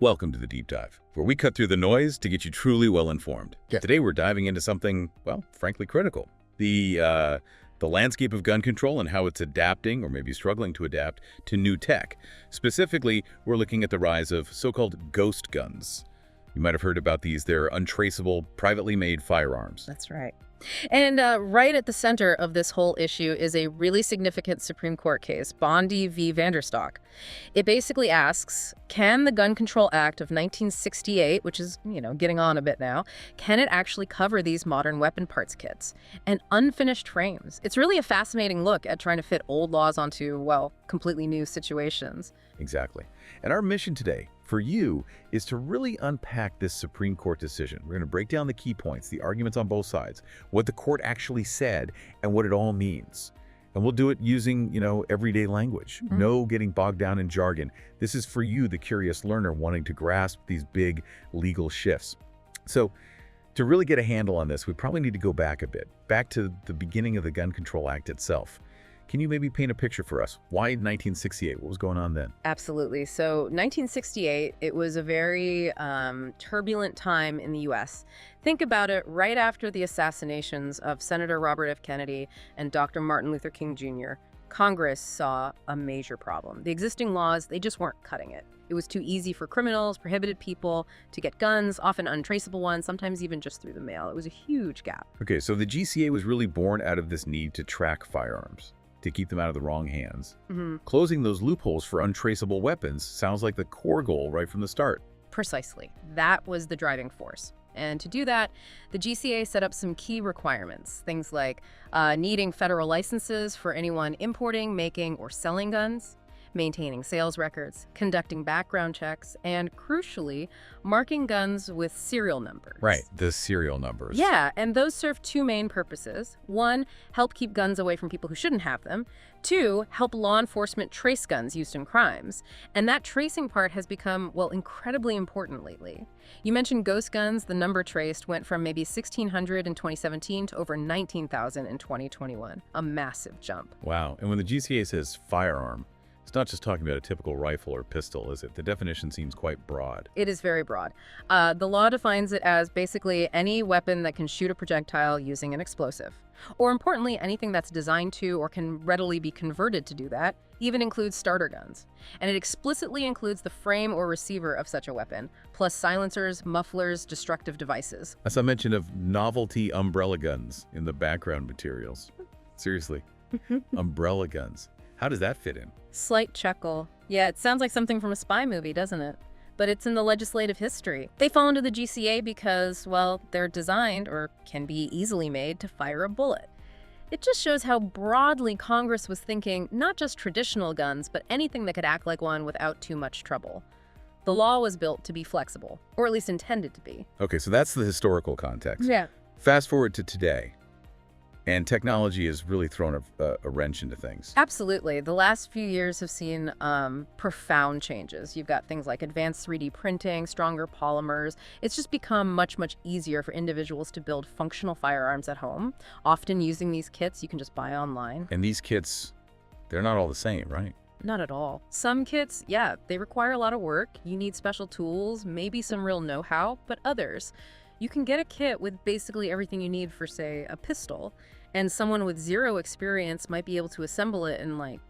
Welcome to the Deep Dive, where we cut through the noise to get you truly well-informed. Yeah. Today we're diving into something, well, frankly critical. The landscape of gun control and how it's adapting, or maybe struggling to adapt, to new tech. Specifically, we're looking at the rise of so-called ghost guns. You might have heard about these. They're untraceable, privately made firearms. That's right. And right at the center of this whole issue is a really significant Supreme Court case, Bondi v. Vanderstock. It basically asks, can the Gun Control Act of 1968, which is, getting on a bit now, can it actually cover these modern weapon parts kits and unfinished frames? It's really a fascinating look at trying to fit old laws onto, well, completely new situations. Exactly. And our mission today, for you, is to really unpack this Supreme Court decision. We're going to break down the key points, the arguments on both sides, what the court actually said, and what it all means. And we'll do it using, everyday language. No getting bogged down in jargon. This is for you, the curious learner, wanting to grasp these big legal shifts. So, to really get a handle on this, we probably need to go back a bit, back to the beginning of the Gun Control Act itself. Can you maybe paint a picture for us? Why 1968? What was going on then? Absolutely. So 1968, it was a very turbulent time in the U.S. Think about it, right after the assassinations of Senator Robert F. Kennedy and Dr. Martin Luther King Jr., Congress saw a major problem. The existing laws, they just weren't cutting it. It was too easy for criminals, prohibited people to get guns, often untraceable ones, sometimes even just through the mail. It was a huge gap. Okay, so the GCA was really born out of this need to track firearms, to keep them out of the wrong hands. Closing those loopholes for untraceable weapons sounds like the core goal right from the start. Precisely. That was the driving force. And to do that, the GCA set up some key requirements, things like needing federal licenses for anyone importing, making, or selling guns, maintaining sales records, conducting background checks, and crucially, marking guns with serial numbers. Right, the serial numbers. Yeah, and those serve two main purposes. One, help keep guns away from people who shouldn't have them. Two, help law enforcement trace guns used in crimes. And that tracing part has become, well, incredibly important lately. You mentioned ghost guns. The number traced went from maybe 1,600 in 2017 to over 19,000 in 2021. A massive jump. Wow, and when the GCA says firearm, it's not just talking about a typical rifle or pistol, is it? The definition seems quite broad. It is very broad. The law defines it as basically any weapon that can shoot a projectile using an explosive. Or importantly, anything that's designed to or can readily be converted to do that, even includes starter guns. And it explicitly includes the frame or receiver of such a weapon, plus silencers, mufflers, destructive devices. As I mentioned of novelty umbrella guns in the background materials. Seriously, umbrella guns. How does that fit in? Slight chuckle. Yeah, it sounds like something from a spy movie, doesn't it? But it's in the legislative history. They fall into the GCA because, well, they're designed, or can be easily made, to fire a bullet. It just shows how broadly Congress was thinking not just traditional guns, but anything that could act like one without too much trouble. The law was built to be flexible, or at least intended to be. Okay, so that's the historical context. Yeah. Fast forward to today, and technology has really thrown a wrench into things. Absolutely. The last few years have seen profound changes. You've got things like advanced 3D printing, stronger polymers. It's just become much, much easier for individuals to build functional firearms at home. Often using these kits you can just buy online. And these kits, they're not all the same, right? Not at all. Some kits, yeah, they require a lot of work. You need special tools, maybe some real know-how, but others, you can get a kit with basically everything you need for, say, a pistol, and someone with zero experience might be able to assemble it in like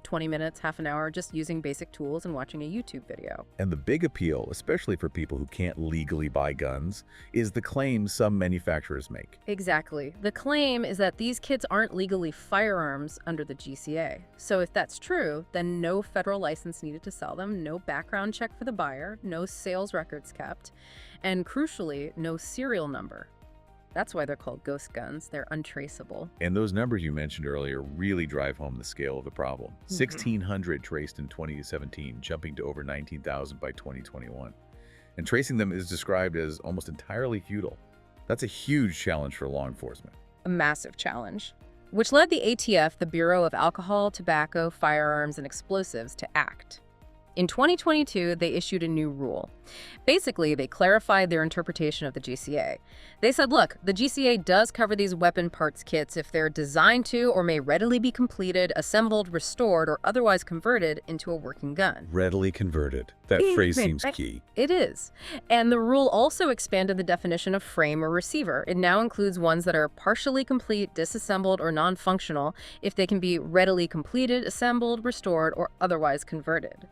20 minutes, half an hour, just using basic tools and watching a YouTube video. And the big appeal, especially for people who can't legally buy guns, is the claim some manufacturers make. Exactly. The claim is that these kits aren't legally firearms under the GCA. So if that's true, then no federal license needed to sell them, no background check for the buyer, no sales records kept, and crucially, no serial number. That's why they're called ghost guns. They're untraceable. And those numbers you mentioned earlier really drive home the scale of the problem. 1,600 traced in 2017, jumping to over 19,000 by 2021. And tracing them is described as almost entirely futile. That's a huge challenge for law enforcement. A massive challenge, which led the ATF, the Bureau of Alcohol, Tobacco, Firearms, and Explosives, to act. In 2022, they issued a new rule. Basically, they clarified their interpretation of the GCA. They said, look, the GCA does cover these weapon parts kits if they're designed to or may readily be completed, assembled, restored, or otherwise converted into a working gun. Readily converted. That phrase seems key. It is. And the rule also expanded the definition of frame or receiver. It now includes ones that are partially complete, disassembled, or non-functional if they can be readily completed, assembled, restored, or otherwise converted.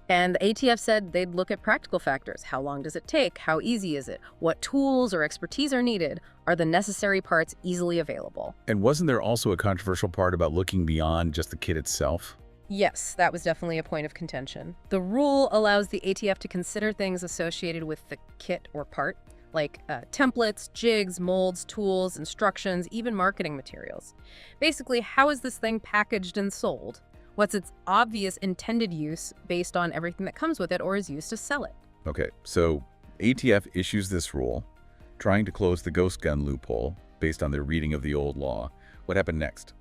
And the ATF said they'd look at practical factors. How long does it take? How easy is it? What tools or expertise are needed? Are the necessary parts easily available? And wasn't there also a controversial part about looking beyond just the kit itself? Yes, that was definitely a point of contention. The rule allows the ATF to consider things associated with the kit or part, like templates, jigs, molds, tools, instructions, even marketing materials. Basically, how is this thing packaged and sold? What's its obvious intended use based on everything that comes with it or is used to sell it? Okay, so ATF issues this rule, trying to close the ghost gun loophole based on their reading of the old law. What happened next?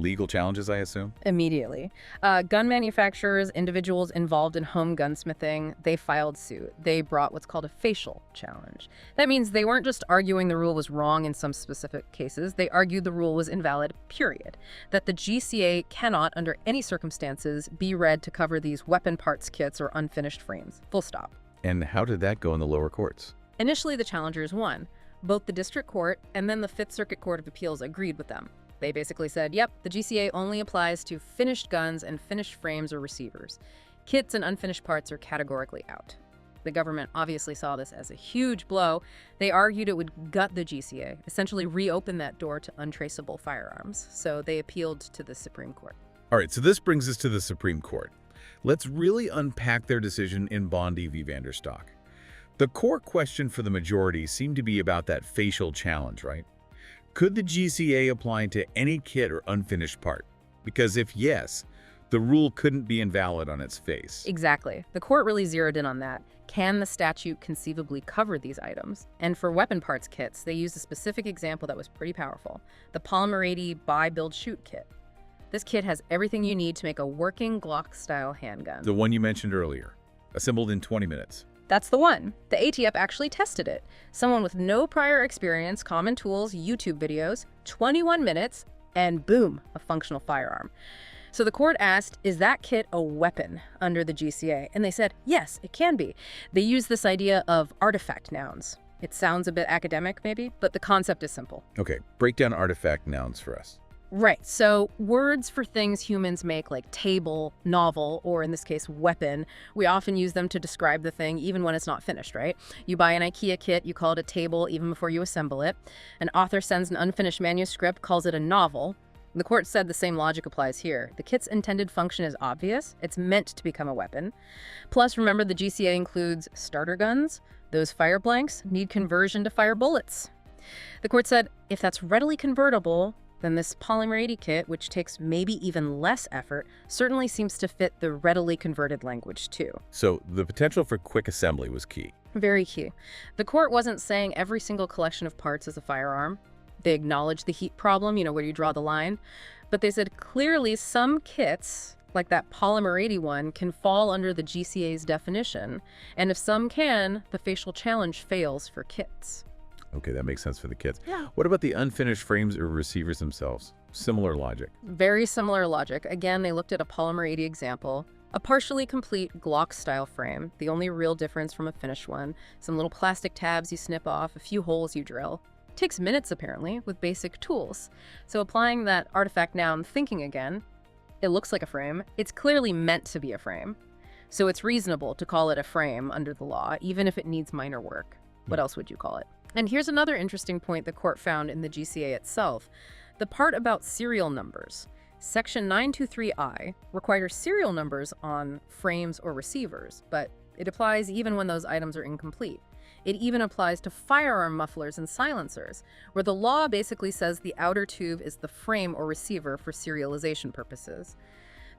Legal challenges, I assume? Immediately. Gun manufacturers, individuals involved in home gunsmithing, they filed suit. They brought what's called a facial challenge. That means they weren't just arguing the rule was wrong in some specific cases. They argued the rule was invalid, period. That the GCA cannot, under any circumstances, be read to cover these weapon parts kits or unfinished frames. Full stop. And how did that go in the lower courts? Initially, the challengers won. Both the district court and then the Fifth Circuit Court of Appeals agreed with them. They basically said, yep, the GCA only applies to finished guns and finished frames or receivers. Kits and unfinished parts are categorically out. The government obviously saw this as a huge blow. They argued it would gut the GCA, essentially reopen that door to untraceable firearms. So they appealed to the Supreme Court. All right, so this brings us to the Supreme Court. Let's really unpack their decision in Bondi v. Vanderstock. The core question for the majority seemed to be about that facial challenge, right? Could the GCA apply to any kit or unfinished part? Because if yes, the rule couldn't be invalid on its face. Exactly. The court really zeroed in on that. Can the statute conceivably cover these items? And for weapon parts kits, they used a specific example that was pretty powerful. The Polymer 80 Buy, Build, Shoot kit. This kit has everything you need to make a working Glock-style handgun. The one you mentioned earlier, assembled in 20 minutes. That's the one. The ATF actually tested it. Someone with no prior experience, common tools, YouTube videos, 21 minutes, and boom, a functional firearm. So the court asked, is that kit a weapon under the GCA? And they said, yes, it can be. They use this idea of artifact nouns. It sounds a bit academic, maybe, but the concept is simple. Okay, break down artifact nouns for us. Right, so words for things humans make, like table, novel, or in this case, weapon, we often use them to describe the thing even when it's not finished, right? You buy an IKEA kit, you call it a table even before you assemble it. An author sends an unfinished manuscript, calls it a novel. The court said the same logic applies here. The kit's intended function is obvious. It's meant to become a weapon. Plus, remember, the GCA includes starter guns. Those fire blanks need conversion to fire bullets. The court said, if that's readily convertible, then this Polymer 80 kit, which takes maybe even less effort, certainly seems to fit the readily converted language too. So the potential for quick assembly was key. Very key. The court wasn't saying every single collection of parts is a firearm. They acknowledged the heat problem, where you draw the line. But they said clearly some kits, like that Polymer 80 one, can fall under the GCA's definition. And if some can, the facial challenge fails for kits. Okay, that makes sense for the kits. Yeah. What about the unfinished frames or receivers themselves? Similar logic. Very similar logic. Again, they looked at a Polymer 80 example. A partially complete Glock-style frame, the only real difference from a finished one. Some little plastic tabs you snip off, a few holes you drill. Takes minutes, apparently, with basic tools. So applying that artifact noun thinking again, it looks like a frame. It's clearly meant to be a frame. So it's reasonable to call it a frame under the law, even if it needs minor work. What else would you call it? And here's another interesting point the court found in the GCA itself. The part about serial numbers. Section 923I requires serial numbers on frames or receivers, but it applies even when those items are incomplete. It even applies to firearm mufflers and silencers, where the law basically says the outer tube is the frame or receiver for serialization purposes.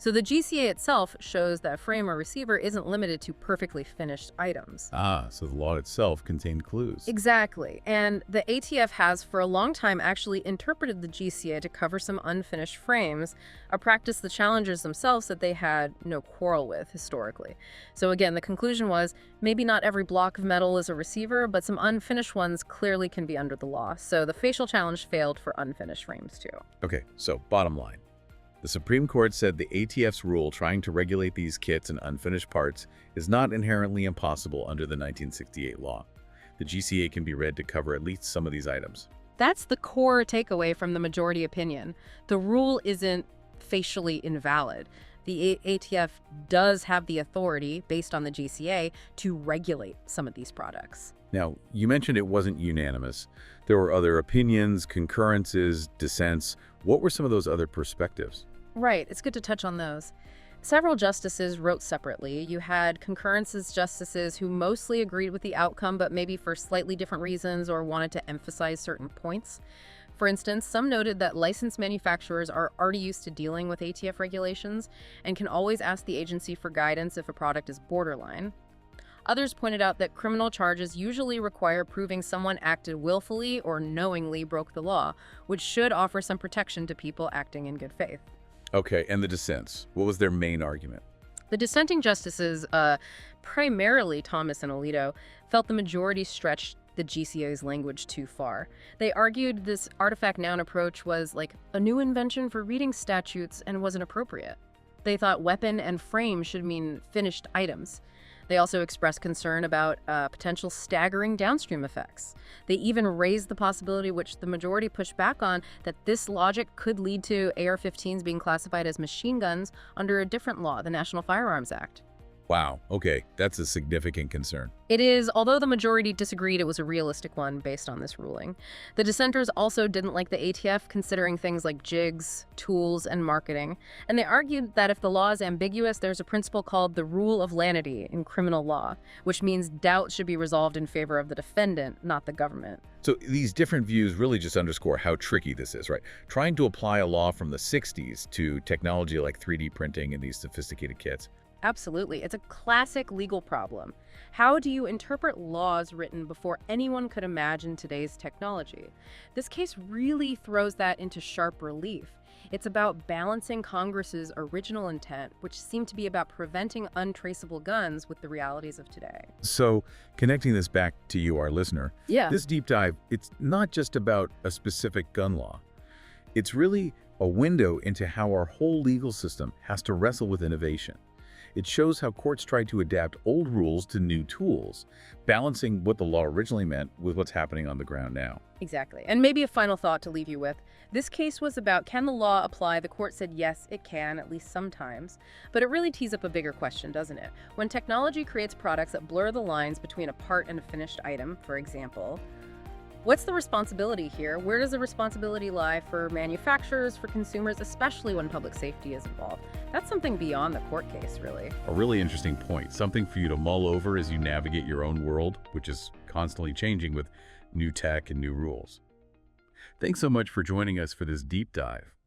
So the GCA itself shows that a frame or receiver isn't limited to perfectly finished items. Ah, so the law itself contained clues. Exactly. And the ATF has for a long time actually interpreted the GCA to cover some unfinished frames, a practice the challengers themselves said they had no quarrel with historically. So again, the conclusion was maybe not every block of metal is a receiver, but some unfinished ones clearly can be under the law. So the facial challenge failed for unfinished frames too. Okay, so bottom line. The Supreme Court said the ATF's rule trying to regulate these kits and unfinished parts is not inherently impossible under the 1968 law. The GCA can be read to cover at least some of these items. That's the core takeaway from the majority opinion. The rule isn't facially invalid. The ATF does have the authority, based on the GCA, to regulate some of these products. Now, you mentioned it wasn't unanimous. There were other opinions, concurrences, dissents. What were some of those other perspectives? Right, it's good to touch on those. Several justices wrote separately. You had concurrences justices who mostly agreed with the outcome, but maybe for slightly different reasons or wanted to emphasize certain points. For instance, some noted that licensed manufacturers are already used to dealing with ATF regulations and can always ask the agency for guidance if a product is borderline. Others pointed out that criminal charges usually require proving someone acted willfully or knowingly broke the law, which should offer some protection to people acting in good faith. Okay, and the dissents. What was their main argument? The dissenting justices, primarily Thomas and Alito, felt the majority stretched the GCA's language too far. They argued this artifact noun approach was like a new invention for reading statutes and wasn't appropriate. They thought weapon and frame should mean finished items. They also expressed concern about potential staggering downstream effects. They even raised the possibility, which the majority pushed back on, that this logic could lead to AR-15s being classified as machine guns under a different law, the National Firearms Act. Wow, okay, that's a significant concern. It is, although the majority disagreed it was a realistic one based on this ruling. The dissenters also didn't like the ATF considering things like jigs, tools, and marketing, and they argued that if the law is ambiguous, there's a principle called the rule of lenity in criminal law, which means doubt should be resolved in favor of the defendant, not the government. So these different views really just underscore how tricky this is, right? Trying to apply a law from the 60s to technology like 3D printing and these sophisticated kits. Absolutely. It's a classic legal problem. How do you interpret laws written before anyone could imagine today's technology? This case really throws that into sharp relief. It's about balancing Congress's original intent, which seemed to be about preventing untraceable guns, with the realities of today. So, connecting this back to you, our listener, this deep dive, it's not just about a specific gun law. It's really a window into how our whole legal system has to wrestle with innovation. It shows how courts try to adapt old rules to new tools, balancing what the law originally meant with what's happening on the ground now. Exactly. And maybe a final thought to leave you with. This case was about, can the law apply? The court said yes, it can, at least sometimes. But it really tees up a bigger question, doesn't it? When technology creates products that blur the lines between a part and a finished item, for example, what's the responsibility here? Where does the responsibility lie for manufacturers, for consumers, especially when public safety is involved? That's something beyond the court case, really. A really interesting point, something for you to mull over as you navigate your own world, which is constantly changing with new tech and new rules. Thanks so much for joining us for this deep dive.